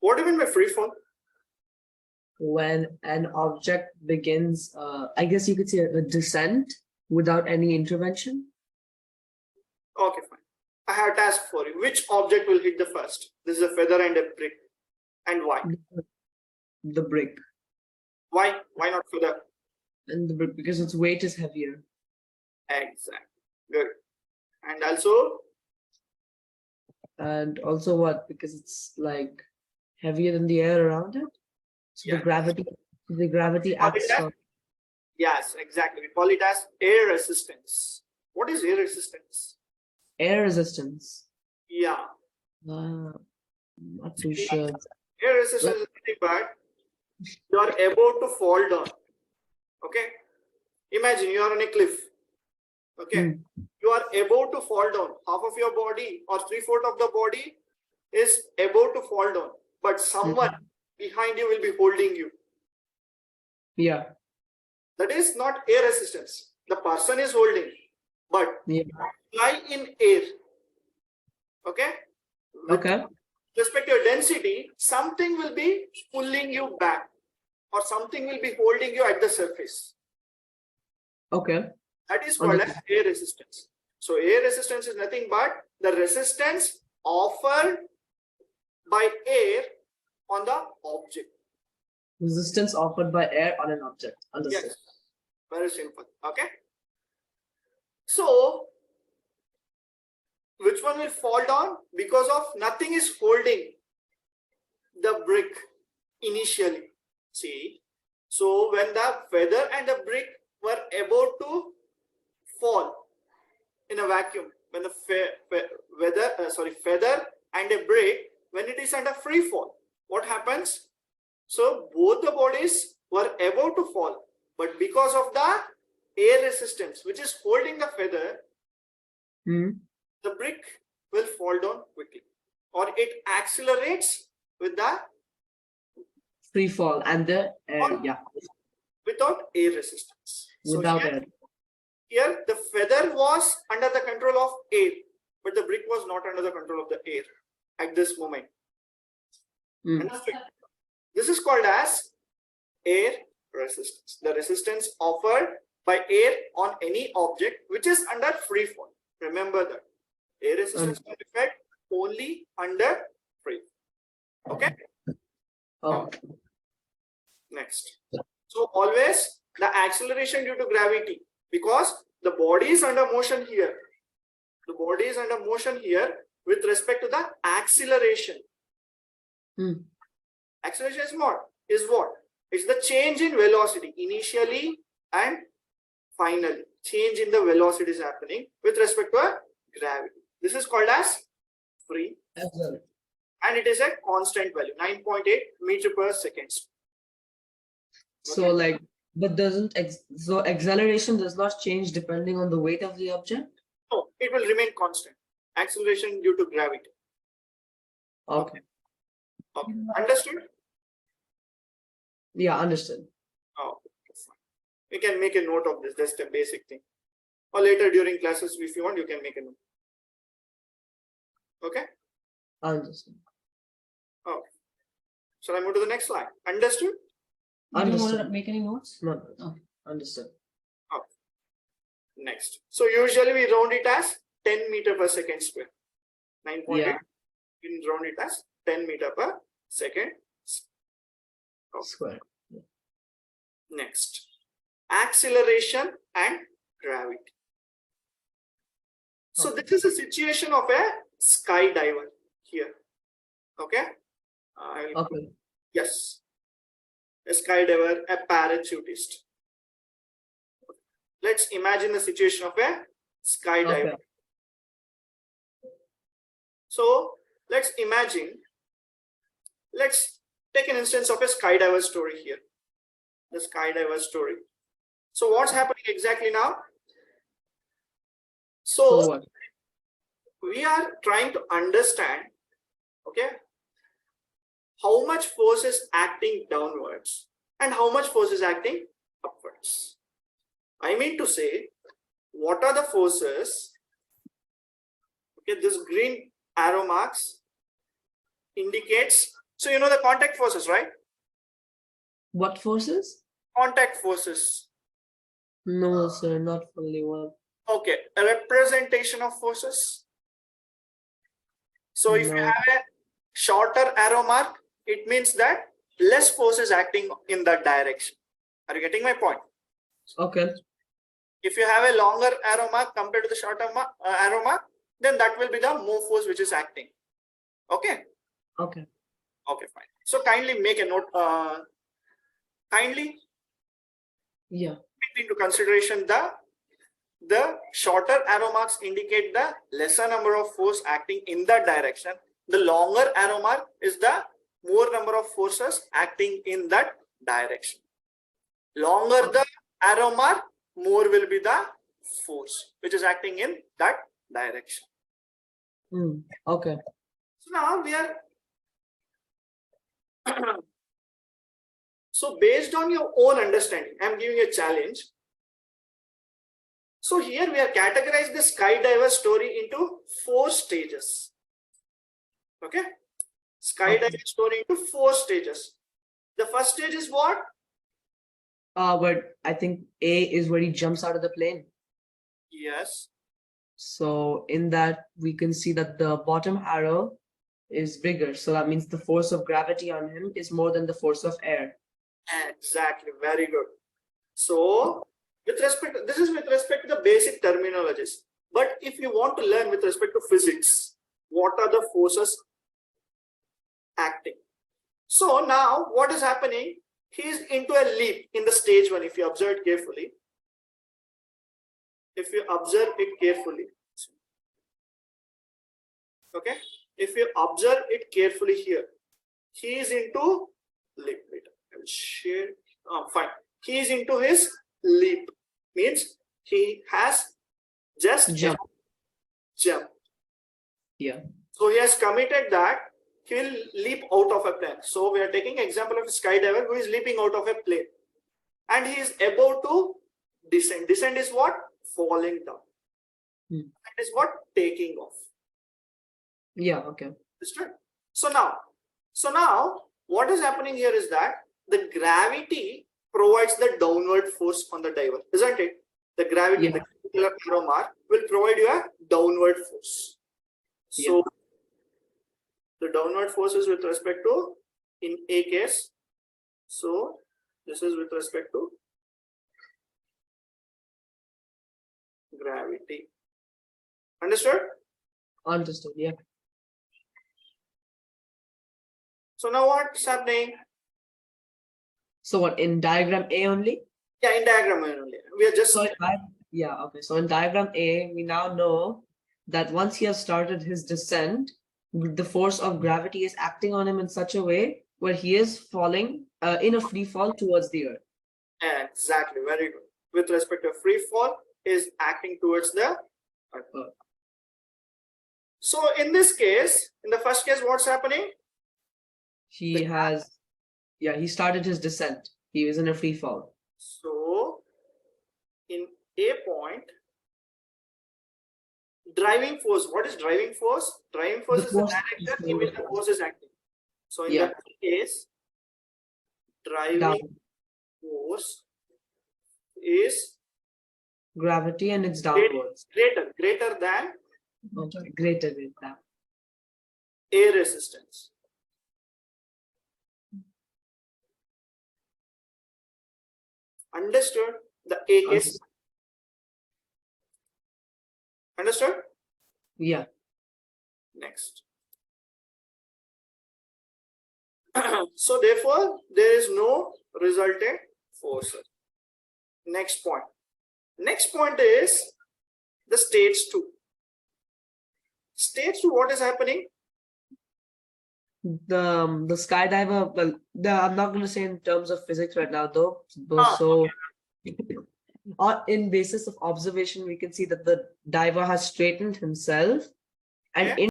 What do you mean by free fall? When an object begins, I guess you could say a descent without any intervention. Okay, fine. I have a task for you. Which object will hit the first? This is a feather and a brick. And why? The brick. Why? Why not feather? And the brick, because its weight is heavier. Exactly. Good. And also? And also what? Because it's like heavier than the air around it. So Yeah. the gravity acts on. Yes, exactly. We call it as air resistance. What is air resistance? Air resistance. Yeah. Not too sure. Air resistance is nothing but you are about to fall down. Okay. Imagine you are on a cliff. Okay. You are about to fall down. Half of your body or 3/4 of the body is about to fall down. But someone behind you will be holding you. Yeah. That is not air resistance. The person is holding. But fly in air. Okay. Okay. With respect to your density, something will be pulling you back or something will be holding you at the surface. Okay. That is called as air resistance. So air resistance is nothing but the resistance offered by air on the object. Resistance offered by air on an object. Understood. Yes. Very simple. Okay. So which one will fall down? Because of nothing is holding the brick initially. See, so when the feather and the brick were about to fall in a vacuum, when the feather and a brick, when it is under free fall, what happens? So both the bodies were about to fall, but because of the air resistance, which is holding the feather, the brick will fall down quickly, or it accelerates with the free fall and the air, without air resistance. Without so air. Here the feather was under the control of air, but the brick was not under the control of the air at this moment. This is called as air resistance. The resistance offered by air on any object which is under free fall. Remember that. Air resistance can effect only under free. Okay. Next. So always the acceleration due to gravity, because the body is under motion here. The body is under motion here with respect to the acceleration. Acceleration is what? It's the change in velocity initially and finally. Change in the velocity is happening with respect to a gravity. This is called as free. And it is a constant value, 9.8 meter per second. So like, but so acceleration does not change depending on the weight of the object? No, it will remain constant. Acceleration due to gravity. Okay. Understood? Yeah, understood. Oh, fine. You can make a note of this. That's the basic thing. Or later during classes, if you want, you can make a note. Okay? Understood. Okay. Shall I move to the next slide? Understood? Understood. Do you want to make any notes? No. Okay. Understood. Okay. Next. So usually we round it as 10 meter per second square. 9.8. Yeah. You can round it as 10 meter per second square. Next. Acceleration and gravity. So this is a situation of a skydiver here. Okay? Okay. Yes. A skydiver, a parachutist. Let's imagine the situation of a skydiver. Okay. So let's take an instance of a skydiver story here. The skydiver story. So what's happening exactly now? So we are trying to understand, okay, how much force is acting downwards and how much force is acting upwards. I mean to say, what are the forces? Okay, this green arrow marks indicates So you know the contact forces, right? What forces? Contact forces. No, sir, not fully one. Okay, a representation of forces. So if you No. have a shorter arrow mark, it means that less force is acting in that direction. Are you getting my point? Okay. If you have a longer arrow mark compared to the shorter arrow mark, then that will be the more force which is acting. Okay. Okay. Okay, fine. So kindly make a note. Kindly Yeah. take into consideration the shorter arrow marks indicate the lesser number of force acting in that direction. The longer arrow mark is the more number of forces acting in that direction. Longer the arrow mark, more will be the force which is acting in that direction. Okay. So now we are so based on your own understanding, I am giving a challenge. So here we have categorized the skydiver story into 4 stages. Okay, skydiver story into 4 stages. The first stage is what? But I think A is where he jumps out of the plane. Yes. So in that we can see that the bottom arrow is bigger. So that means the force of gravity on him is more than the force of air. Exactly. Very good. So with respect, this is with respect to the basic terminologies. But if you want to learn with respect to physics, what are the forces acting? So now what is happening? He is into a leap in the stage 1. If you observe it carefully, okay, if you observe it carefully here, he is into leap. I will share. Fine. He is into his leap. Means he has just Jump. jump. Yeah. So he has committed that he will leap out of a plane. So we are taking example of a skydiver who is leaping out of a plane, and he is about to descend. Descend is what? Falling down. That is what? Taking off. Yeah. Okay. Understood? So now what is happening here is that the gravity provides the downward force on the diver, isn't it? The gravity, the particular arrow mark, will provide you a downward force. So the downward force is with respect to, in A case, so this is with respect to gravity. Understood? Understood. Yeah. So now what's happening? So what, in diagram A only? Yeah, in diagram only. We are just So okay. So in diagram A, we now know that once he has started his descent, the force of gravity is acting on him in such a way where he is falling in a free fall towards the earth. Exactly, very good. With respect to free fall, is acting towards the earth. So in this case, in the first case, what's happening? He started his descent. He was in a free fall. So in A point, driving force. What is driving force? Driving force is the direction in which the force is acting. So in that case, driving force is gravity, and it's downwards. Greater than greater than that. air resistance. Understood? The A case. Understood? Yeah. Next. So therefore, there is no resultant force. Next point. Next point is the stage 2. Stage 2, what is happening? The skydiver, well, I'm not going to say in terms of physics right now, though. In basis of observation, we can see that the diver has straightened himself, and in